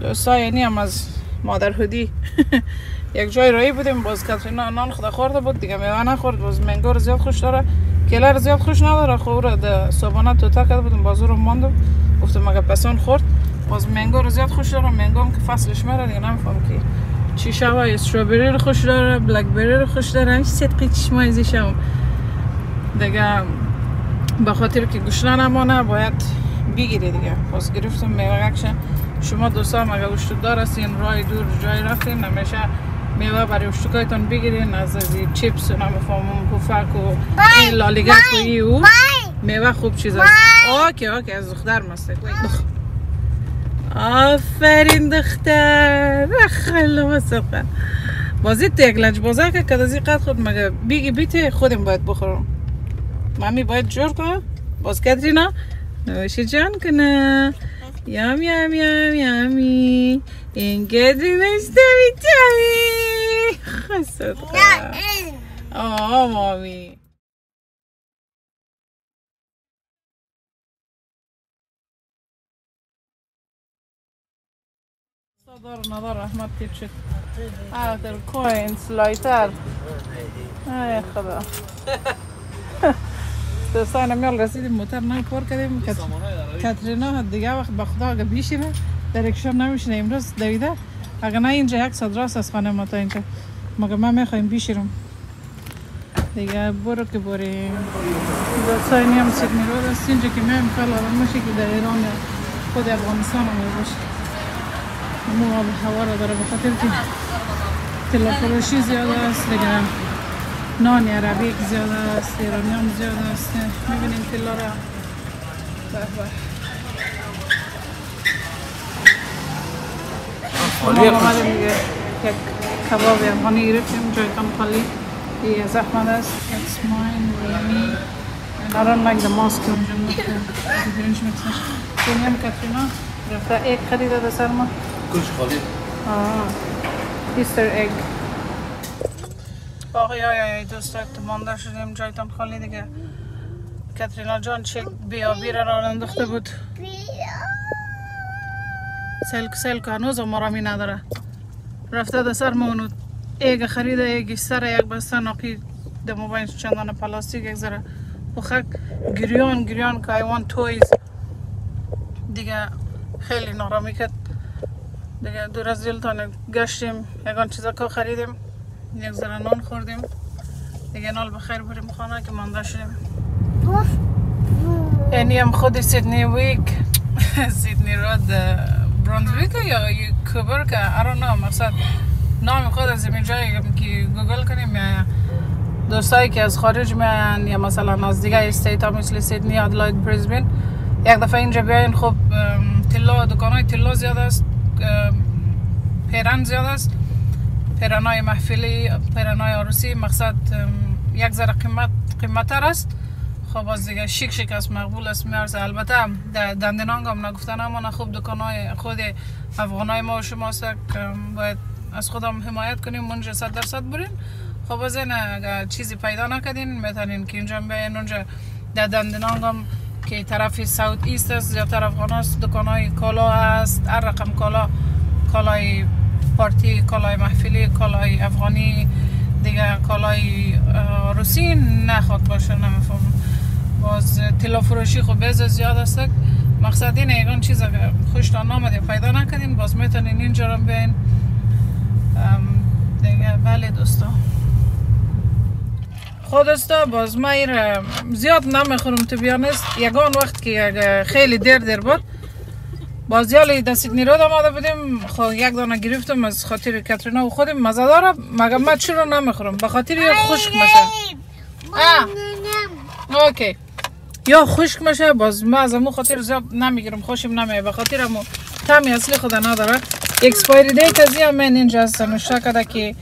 دوستا یعنی هم از مادر هودی یک جای رایی بودیم باز کاترینا نان خدا خورده بود دیگه میوه نخورد باز منگو رو زیاد خوش داره کیله رو زیاد خوش نداره خب رو در صبحانه توتا کرده بودیم باز رو ماندم گفتم مگه پسان خورد باز منگو رو زیاد خوش داره منگو هم که فصلش میره دیگه نمیفهم که چی شوه استرابری رو خوش داره بلک بری رو خوش داره هیچ صدقی چشمای زیشم دیگه به خاطر که گوشت نمانه باید بگیری دیگه باز گرفتم میوه کشن شما دوستان اگه اشتودار هستین راه دور جای رفتین همیشه میوه برای اشتکایتان بگیرین از چیپس نمیفهمم پفک و این لالیگک و او میوه خوب چیز است اوکی از دختر مسته آفرین دختر خیلی مسخره بازی تو یک لنج بازار که کدازی قد خود مگه بیگی بیته خودم باید بخورم مامی باید جور کنه باز کاترینا نوشی جان کنه یامی اینقدر نستمیتمی خسته مامی ندار رحمت تیچه آخر کوینز لایتر ای خدا دوستان میال رسیدیم موتر نای پر کردیم کاترینا دیگه وقت به خدا اگه بیشینه درکشن نمیشینه امروز دویده اگه نه اینجا یک ساعت راست از خانه ما تا اینجا مگه ما میخوایم بیشیرم دیگه برو که بریم دوستان هم سیدنی رو است اینجا که میم خیلی آرام میشه که در ایران خود افغانستان هم باشه اما آب هوا را داره بخاطر که تلا فروشی زیاده است دیگه نان عربی زیاده است ایرانیان زیاده است میبینیم تلا را ما آمدیم دیگه یک کباب افغانی گرفتیم جایتان خالی ای از احمد است it's mine yummy and I don't like the mask difference mixer کنیم کاترینا رفته ایگ خریده ده سر ما کلش خالی ایستر ایگ آقای دوستا مانده شدیم جایتان خالی دیگه کاترینا جان چه بیابی را انداخته بود سل که هنوز آرامی نداره رفته ده سر ما اونو ایگ خریده ایگ سر یک بسته ناقی ده موبایل چندان پلاستیک یک ذره بخک گریان که I want toys دیگه خیلی نارامی کرد دیگه دور از دلتان گشتیم یکان چیزا که خریدیم یک ذره نان خوردیم دیگه نال بخیر بریم خانه که مانده شدیم اینی هم خود سیدنی ویک سیدنی رود برانزویک یا کوبر که I don't know مقصد نام خود از این جایی که گوگل کنیم یا دوستایی که از خارج میان یا مثلا از دیگه استیت ها مثل سیدنی ادلاید بریزبین یک دفعه اینجا بیاین خب تلا دکانای تلا زیاد است پیرن زیاد است پیرنای محفلی پیرنای عروسی مقصد یک ذره قیمت‌تر است خب از دیگه شیک است مقبول است میارزه البته دندنانگ هم نگفتن اما خوب دکانای خود افغانای ما و شما است باید از خودم حمایت کنیم اونجا 100% برین خب از این اگر چیزی پیدا نکردین میتونین که اینجا بیاین اونجا در دندنانگ هم که طرف ساوت ایست است زیادتر افغان است دکانای کالا است هر رقم کالای پارتی کالای محفلی کالای افغانی دیگه کالای روسی نخواد باشه نمیفهم باز تلا فروشی خب بیز زیاد است مقصد اینه یکان چیز اگر خوشتان آمده پیدا نکردین باز میتونین اینجا رو بیاین دیگه بله دوستا خودستا باز ما ایر زیاد نمیخورم تو بیانست یکان وقت که خیلی دیر بود باز یالی دستید نیرود آماده بودیم خب یک دانه گرفتم از خاطر کاترینا و خودم مزه داره مگه من چرا نمیخورم به خاطر یا خشک میشه اوکی یا خشک میشه باز من از امو خاطر زیاد نمیگیرم خوشم نمیه به خاطر امو طعمی اصلی خود نداره اکسپایری دیت از این من اینجا است نوشته کرده که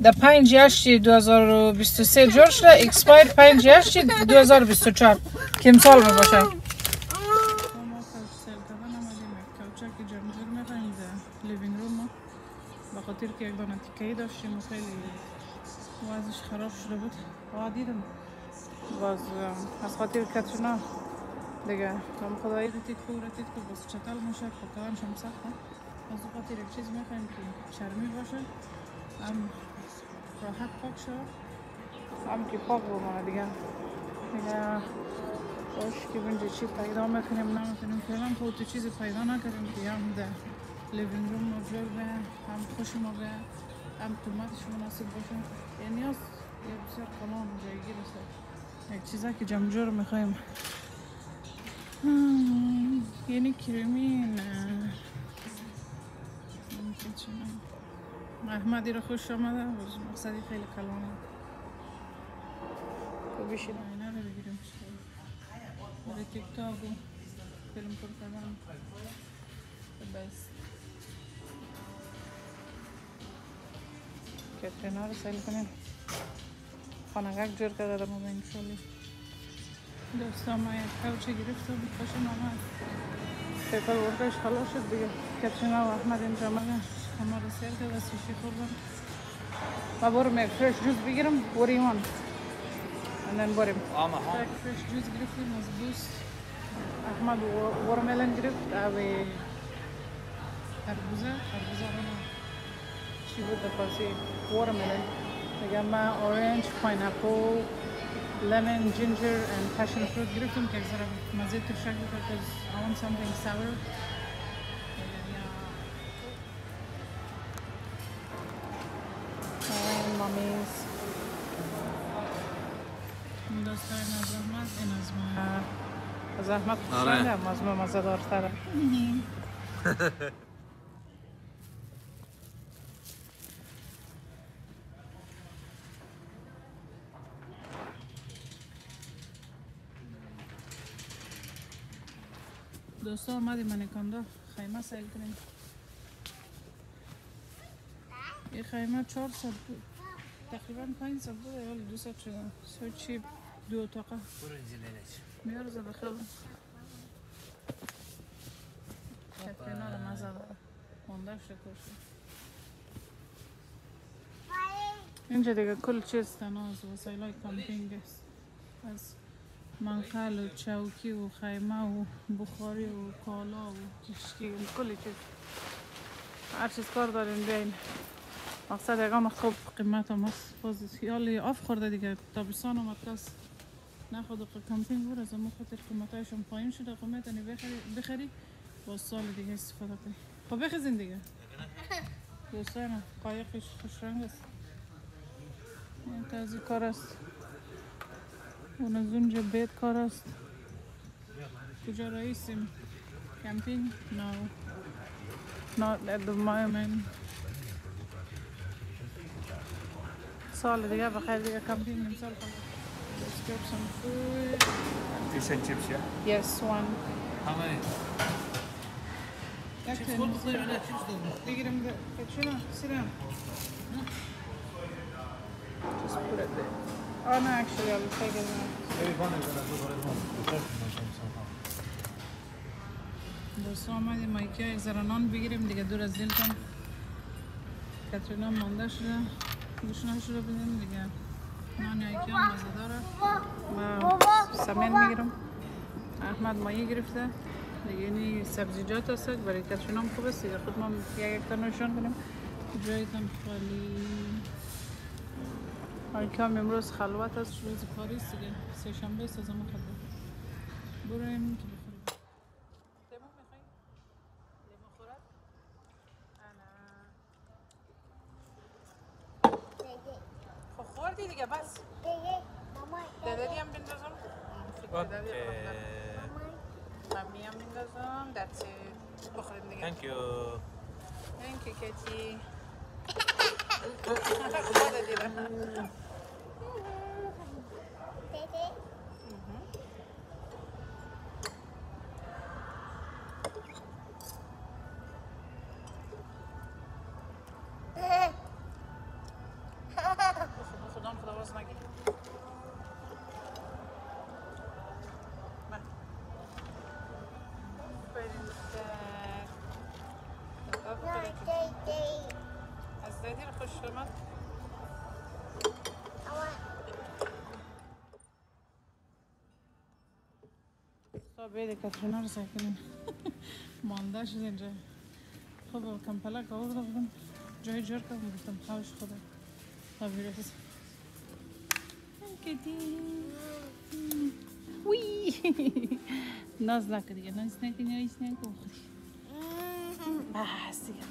در 5/8/2023 جور شده اکسپایر 5/8/2024 که امسال می باشه به خاطر که یک دانه تیکه‌ای داشتیم و خیلی وضعش خراب شده بود دیدم باز از خاطر کاترینا دیگه هم خدایی رو تیک کو باز چطل میشه پاکوانش هم سخته از اون خاطر یک چیز میخوایم که چرمی باشه هم راحت پاک شد هم که پاک بمونه دیگه باش که بینجا چی پیدا میکنیم نمیکنیم فعلا تو چیز پیدا نکردیم که هم در لیوینگ روم موجود به هم خوش ما به هم توماتش مناسب باشه یعنی از یه بسیار کلان جایگیر است یک چیزا که جمجور میخوایم یعنی کریمی نه احمدی رو خوش آمده مقصدی خیلی کلانه تو بیشید اینه رو بگیریم برای تیک تاک و فیلم پر کردن بست کترینا رو سیل کنیم خانگک جور کرده در مومه انشالله دوستا ما یک کوچه گرفتم خوشم آمد پیپر ورکش خلاص شد دیگه کترینا و احمد اینجا مگه همه رو سیل کرده و سوشی خوردم و برم یک فرش جوز بگیرم بوریمان اندن بریم یک فرش جوز گرفتیم از بوست احمد ورملن گرفت اوی خربوزه همه چی بود در فارسی ورملن دیگه من اورنج، پایناپل، lemon, ginger and passion fruit گرفتم که اگه مزید ترشک بکنم because I want something sour مامیز این دوستا این از احمد این از من از احمد خوشنده هم از من مزه دارتره دوستا آمدیم منیکاندا خیمه سیل کنیم این خیمه 400 بود تقریبا 500 بود یا 200 شده سو چیپ دو اتاقه میارزه بخیل کترینا رو مزه داره مانده شده کرشی اینجا دیگه کل چیز تناز وسایل های کامپینگ است از منقل و چوکی و خیمه و بخاری و کالا و کشتی و کل چیز هر چیز کار داریم بیاین مقصد اگه خوب قیمت هم هست باز حالی آف خورده دیگه تابستان آمد کس نخواد کامپینگ بود از اما خاطر قیمت هایشون پایین شده قیمت هنی بخری باز سال دیگه استفاده کنی خب بخیزین دیگه دوستان قایقش خوش رنگ است این تازی کار است اون از اونجا بیت کار است کجا رئیسیم کمپینگ no not at the moment سال دیگه بخیر دیگه کمپینگ امسال کنم let's grab some food fish and chips yeah yes one how many chips full chips بگیرم کترینا sit down just put it there oh no actually I will take it now دوستا آمدیم مایکیا یک ذره نان بگیریم دیگه دور از دلتون کترینا مانده شده گوش نشده بدیم دیگه نان ایکیا مزه داره و سمین میگیرم احمد مایه گرفته دیگه اینی سبزیجات هست برای کترینا هم خوب است دیگه خود ما یک تا نشان کنیم جایتان خالی ایکیا هم امروز خلوت است روز کاری است دیگه سه شنبه است از همون خبر بریم که بخوریم لیمون میخوایی؟ لیمون خورد؟ خب خوردی دیگه بس دادی هم بندازم مامی هم بندازم that's it بخوریم دیگه thank you thank you کتی خدا دیدم خدا باز نگی از دادی رو خوش شما تا بیده کترینا رو سکنیم مانده شد اینجا خب کمپلک آوردم بودم جای جر کردم گفتم خوش خدا خبیرست کدی وی ناز نکن دیگه ناز نکن بس دیگه